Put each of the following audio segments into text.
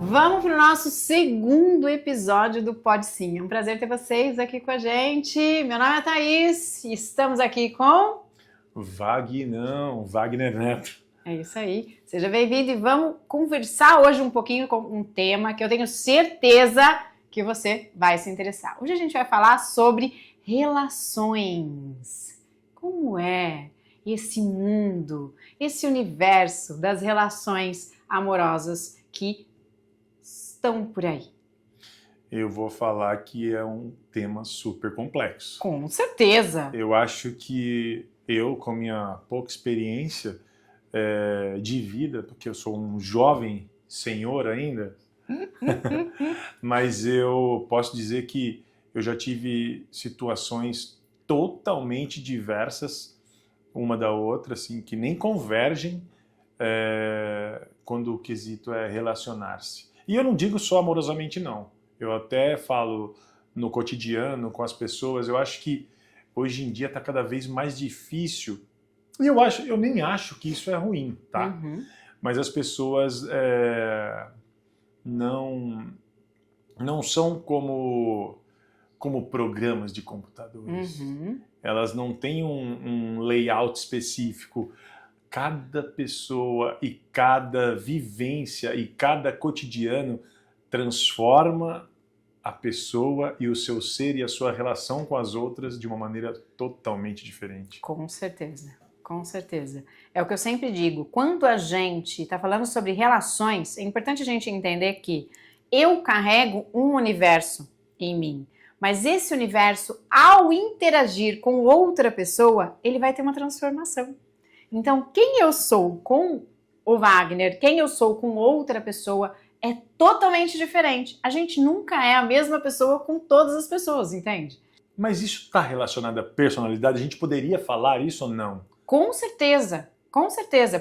Vamos para o nosso segundo episódio do Pode Sim. É um prazer ter vocês aqui com a gente. Meu nome é Thaís e estamos aqui com... Wagner Neto. É isso aí. Seja bem-vindo e vamos conversar hoje um pouquinho com um tema que eu tenho certeza que você vai se interessar. Hoje a gente vai falar sobre relações. Como é esse mundo, esse universo das relações amorosas que estão por aí? Eu vou falar que é um tema super complexo. Com certeza. Eu acho que eu, com minha pouca experiência de vida, porque eu sou um jovem senhor ainda, mas eu posso dizer que eu já tive situações totalmente diversas uma da outra, assim, que nem convergem quando o quesito é relacionar-se. E eu não digo só amorosamente, não. Eu até falo no cotidiano, com as pessoas. Eu acho que hoje em dia está cada vez mais difícil. E eu nem acho que isso é ruim, tá? Uhum. Mas as pessoas não são como programas de computadores. Uhum. Elas não têm um layout específico. Cada pessoa e cada vivência e cada cotidiano transforma a pessoa e o seu ser e a sua relação com as outras de uma maneira totalmente diferente. Com certeza, com certeza. É o que eu sempre digo, quando a gente está falando sobre relações, é importante a gente entender que eu carrego um universo em mim, mas esse universo, ao interagir com outra pessoa, ele vai ter uma transformação. Então, quem eu sou com o Wagner, quem eu sou com outra pessoa, é totalmente diferente. A gente nunca é a mesma pessoa com todas as pessoas, entende? Mas isso está relacionado à personalidade? A gente poderia falar isso ou não? Com certeza,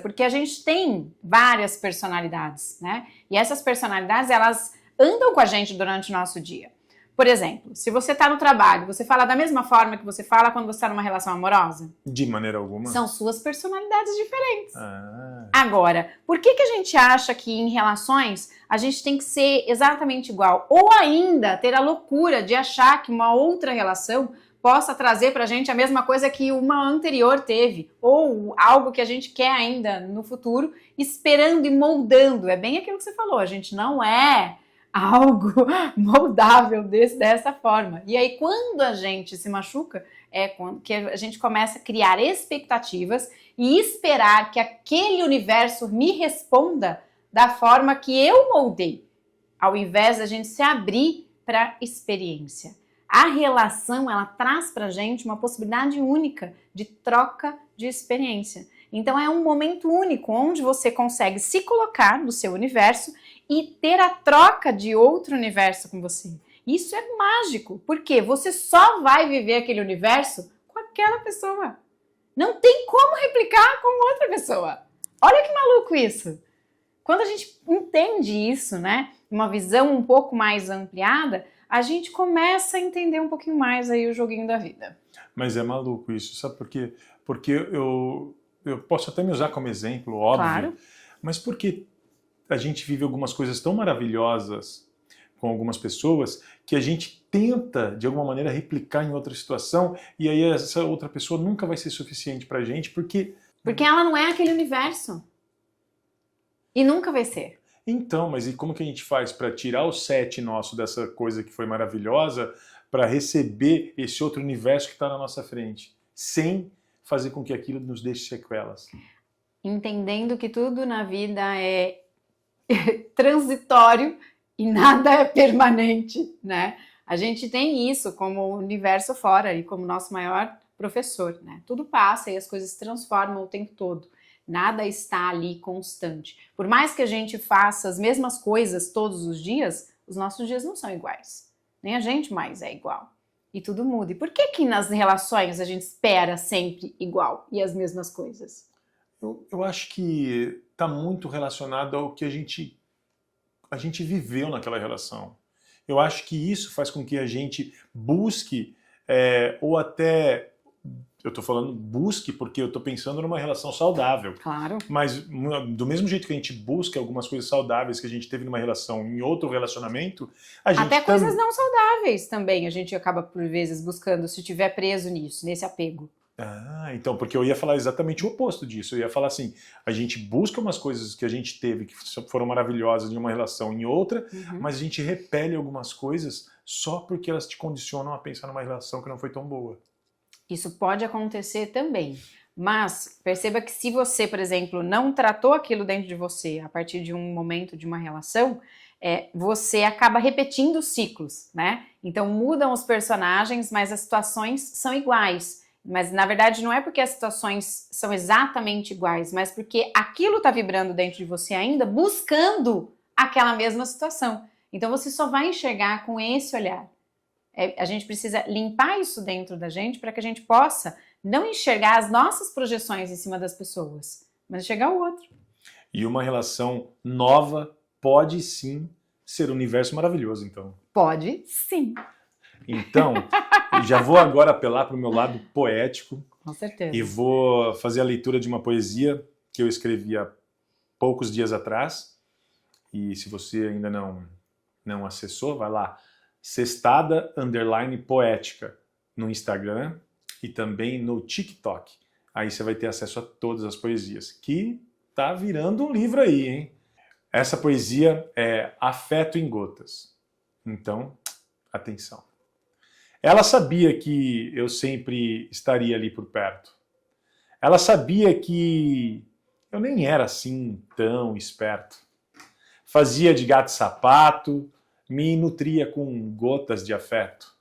porque a gente tem várias personalidades, né? E essas personalidades, elas andam com a gente durante o nosso dia. Por exemplo, se você está no trabalho, você fala da mesma forma que você fala quando você está numa relação amorosa? De maneira alguma. São suas personalidades diferentes. Ah. Agora, por que a gente acha que em relações a gente tem que ser exatamente igual? Ou ainda ter a loucura de achar que uma outra relação possa trazer pra gente a mesma coisa que uma anterior teve, ou algo que a gente quer ainda no futuro, esperando e moldando. É bem aquilo que você falou, a gente não é algo moldável dessa forma. E aí, quando a gente se machuca, é quando que a gente começa a criar expectativas e esperar que aquele universo me responda da forma que eu moldei, ao invés da gente se abrir para a experiência. A relação, ela traz pra gente uma possibilidade única de troca de experiência. Então é um momento único onde você consegue se colocar no seu universo e ter a troca de outro universo com você. Isso é mágico, porque você só vai viver aquele universo com aquela pessoa. Não tem como replicar com outra pessoa. Olha que maluco isso. Quando a gente entende isso, né, uma visão um pouco mais ampliada, a gente começa a entender um pouquinho mais aí o joguinho da vida. Mas é maluco isso, sabe por quê? Porque eu posso até me usar como exemplo, óbvio, Claro. Mas porque a gente vive algumas coisas tão maravilhosas com algumas pessoas que a gente tenta, de alguma maneira, replicar em outra situação e aí essa outra pessoa nunca vai ser suficiente pra gente porque ela não é aquele universo. E nunca vai ser. Então, mas e como que a gente faz para tirar o set nosso dessa coisa que foi maravilhosa para receber esse outro universo que está na nossa frente, sem fazer com que aquilo nos deixe sequelas? Entendendo que tudo na vida é transitório e nada é permanente, né? A gente tem isso como universo fora e como nosso maior professor, né? Tudo passa e as coisas se transformam o tempo todo. Nada está ali constante. Por mais que a gente faça as mesmas coisas todos os dias, os nossos dias não são iguais. Nem a gente mais é igual. E tudo muda. E por que nas relações a gente espera sempre igual e as mesmas coisas? Eu acho que está muito relacionado ao que a gente viveu naquela relação. Eu acho que isso faz com que a gente busque ou até Eu tô falando busque porque eu tô pensando numa relação saudável. Claro. Mas do mesmo jeito que a gente busca algumas coisas saudáveis que a gente teve numa relação, em outro relacionamento, a gente Até coisas não saudáveis também a gente acaba, por vezes, buscando, se estiver preso nisso, nesse apego. Ah, então, porque eu ia falar exatamente o oposto disso. Eu ia falar assim, a gente busca umas coisas que a gente teve, que foram maravilhosas em uma relação em outra, mas a gente repele algumas coisas só porque elas te condicionam a pensar numa relação que não foi tão boa. Isso pode acontecer também. Mas perceba que se você, por exemplo, não tratou aquilo dentro de você a partir de um momento de uma relação, você acaba repetindo ciclos, né? Então mudam os personagens, mas as situações são iguais. Mas na verdade não é porque as situações são exatamente iguais, mas porque aquilo está vibrando dentro de você ainda, buscando aquela mesma situação. Então você só vai enxergar com esse olhar. A gente precisa limpar isso dentro da gente para que a gente possa não enxergar as nossas projeções em cima das pessoas, mas enxergar o outro. E uma relação nova pode sim ser um universo maravilhoso, então. Pode sim. Então, já vou agora apelar para o meu lado poético. Com certeza. E vou fazer a leitura de uma poesia que eu escrevi há poucos dias atrás. E se você ainda não acessou, vai lá. Sextada_poética no Instagram e também no TikTok. Aí você vai ter acesso a todas as poesias, que tá virando um livro aí, hein? Essa poesia é Afeto em Gotas. Então, atenção. Ela sabia que eu sempre estaria ali por perto. Ela sabia que eu nem era assim tão esperto. Fazia de gato e sapato, me nutria com gotas de afeto.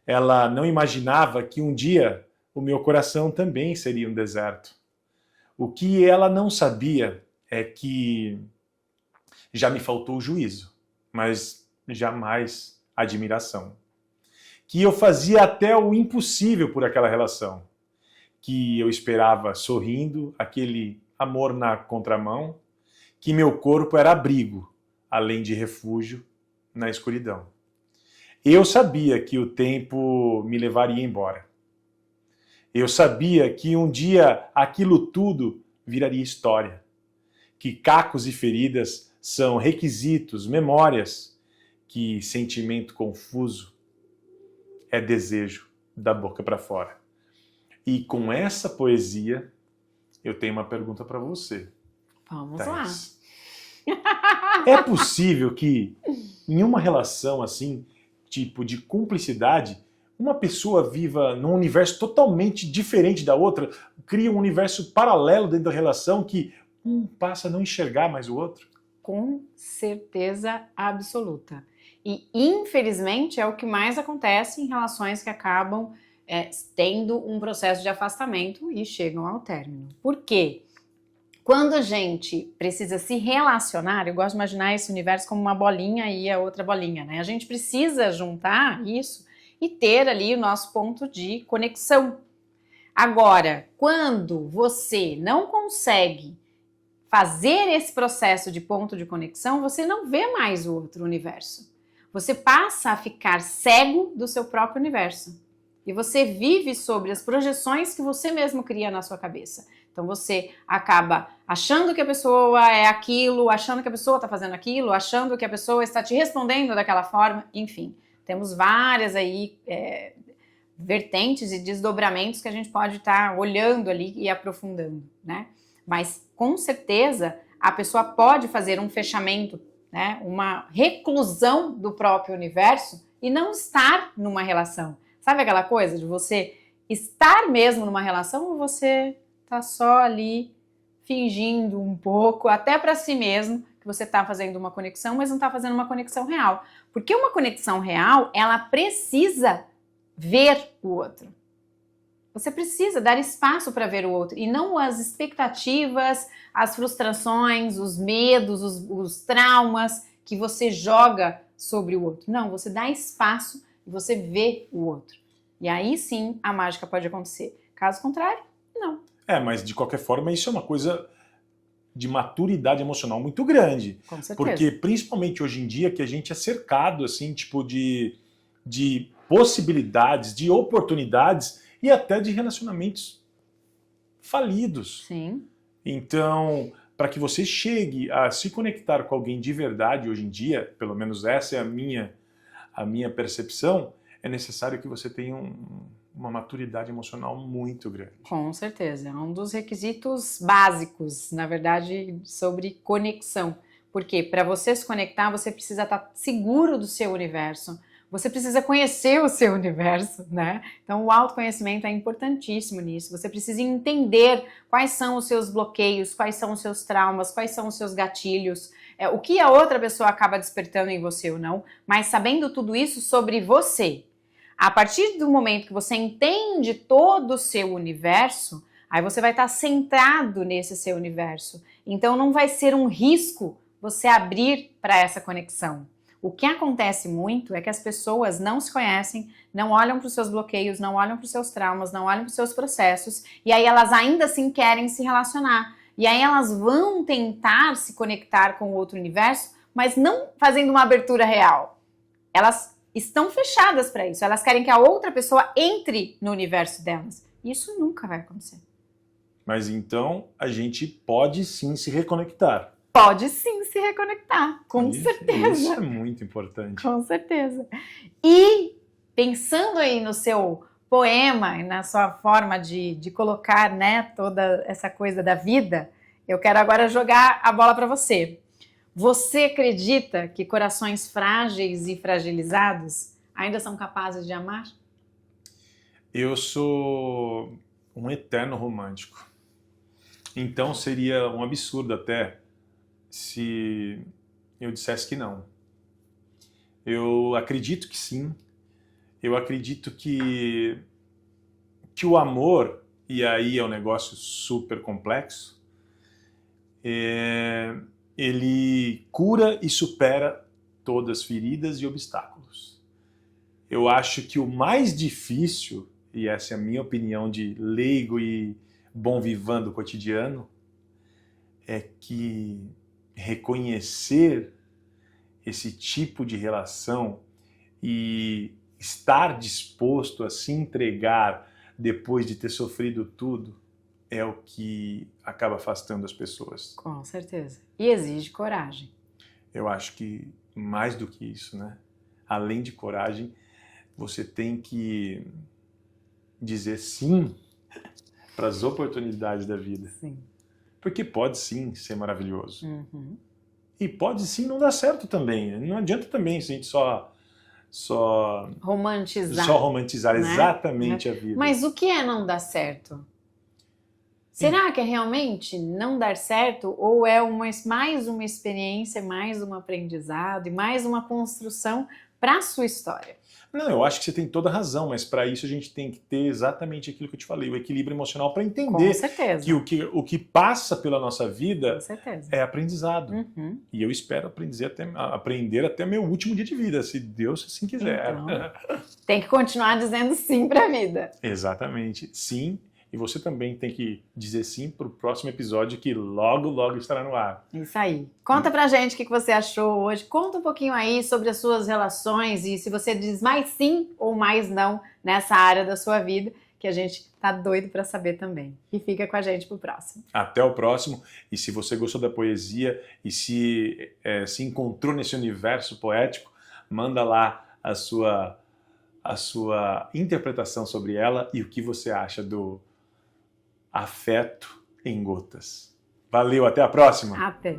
Ela não imaginava que um dia o meu coração também seria um deserto. O que ela não sabia é que já me faltou juízo, mas jamais admiração. Que eu fazia até o impossível por aquela relação. Que eu esperava sorrindo, aquele amor na contramão, que meu corpo era abrigo, além de refúgio, na escuridão. Eu sabia que o tempo me levaria embora. Eu sabia que um dia aquilo tudo viraria história. Que cacos e feridas são requisitos, memórias. Que sentimento confuso é desejo da boca para fora. E com essa poesia, eu tenho uma pergunta para você. Vamos Thaís. lá. É possível que em uma relação assim, tipo de cumplicidade, uma pessoa viva num universo totalmente diferente da outra, cria um universo paralelo dentro da relação que um passa a não enxergar mais o outro? Com certeza absoluta. E infelizmente é o que mais acontece em relações que acabam tendo um processo de afastamento e chegam ao término. Por quê? Quando a gente precisa se relacionar, eu gosto de imaginar esse universo como uma bolinha e a outra bolinha, né? A gente precisa juntar isso e ter ali o nosso ponto de conexão. Agora, quando você não consegue fazer esse processo de ponto de conexão, você não vê mais o outro universo. Você passa a ficar cego do seu próprio universo. E você vive sobre as projeções que você mesmo cria na sua cabeça. Então você acaba achando que a pessoa é aquilo, achando que a pessoa está fazendo aquilo, achando que a pessoa está te respondendo daquela forma, enfim. Temos várias aí vertentes e desdobramentos que a gente pode estar olhando ali e aprofundando, né? Mas com certeza a pessoa pode fazer um fechamento, né? Uma reclusão do próprio universo e não estar numa relação. Sabe aquela coisa de você estar mesmo numa relação ou você tá só ali fingindo um pouco, até para si mesmo, que você tá fazendo uma conexão, mas não tá fazendo uma conexão real. Porque uma conexão real, ela precisa ver o outro. Você precisa dar espaço para ver o outro e não as expectativas, as frustrações, os medos, os traumas que você joga sobre o outro. Não, você dá espaço e você vê o outro. E aí sim a mágica pode acontecer. Caso contrário, não. Mas de qualquer forma isso é uma coisa de maturidade emocional muito grande. Com certeza. Porque principalmente hoje em dia que a gente é cercado assim, tipo de possibilidades, de oportunidades e até de relacionamentos falidos. Sim. Então, para que você chegue a se conectar com alguém de verdade hoje em dia, pelo menos essa é a minha percepção, é necessário que você tenha uma maturidade emocional muito grande. Com certeza, é um dos requisitos básicos, na verdade, sobre conexão. Porque para você se conectar, você precisa estar seguro do seu universo, você precisa conhecer o seu universo, né? Então o autoconhecimento é importantíssimo nisso. Você precisa entender quais são os seus bloqueios, quais são os seus traumas, quais são os seus gatilhos, o que a outra pessoa acaba despertando em você ou não, mas sabendo tudo isso sobre você. A partir do momento que você entende todo o seu universo, aí você vai estar centrado nesse seu universo. Então não vai ser um risco você abrir para essa conexão. O que acontece muito é que as pessoas não se conhecem, não olham para os seus bloqueios, não olham para os seus traumas, não olham para os seus processos, e aí elas ainda assim querem se relacionar. E aí elas vão tentar se conectar com o outro universo, mas não fazendo uma abertura real. Elas estão fechadas para isso, elas querem que a outra pessoa entre no universo delas. Isso nunca vai acontecer. Mas então a gente pode sim se reconectar. Pode sim se reconectar, com certeza. Isso é muito importante. Com certeza. E pensando aí no seu poema e na sua forma de colocar, né, toda essa coisa da vida, eu quero agora jogar a bola para você. Você acredita que corações frágeis e fragilizados ainda são capazes de amar? Eu sou um eterno romântico. Então seria um absurdo até se eu dissesse que não. Eu acredito que sim. Eu acredito que o amor, e aí é um negócio super complexo, ele cura e supera todas as feridas e obstáculos. Eu acho que o mais difícil, e essa é a minha opinião de leigo e bom vivant do cotidiano, é que reconhecer esse tipo de relação e estar disposto a se entregar depois de ter sofrido tudo é o que acaba afastando as pessoas. Com certeza. E exige coragem. Eu acho que mais do que isso, né? Além de coragem, você tem que dizer sim para as oportunidades da vida. Sim. Porque pode sim ser maravilhoso. Uhum. E pode sim não dar certo também. Não adianta também se a gente só romantizar né? exatamente a vida. Mas o que é não dar certo? Será que é realmente não dar certo ou é mais uma experiência, mais um aprendizado e mais uma construção para a sua história? Não, eu acho que você tem toda a razão, mas para isso a gente tem que ter exatamente aquilo que eu te falei, o equilíbrio emocional para entender que o que passa pela nossa vida é aprendizado. Uhum. E eu espero aprender até meu último dia de vida, se Deus assim quiser. Então, tem que continuar dizendo sim para a vida. Exatamente, sim. E você também tem que dizer sim para o próximo episódio que logo, logo estará no ar. Isso aí. Conta pra gente o que você achou hoje. Conta um pouquinho aí sobre as suas relações e se você diz mais sim ou mais não nessa área da sua vida, que a gente tá doido para saber também. E fica com a gente pro próximo. Até o próximo. E se você gostou da poesia e se encontrou nesse universo poético, manda lá a sua interpretação sobre ela e o que você acha do afeto em gotas. Valeu, até a próxima! Até!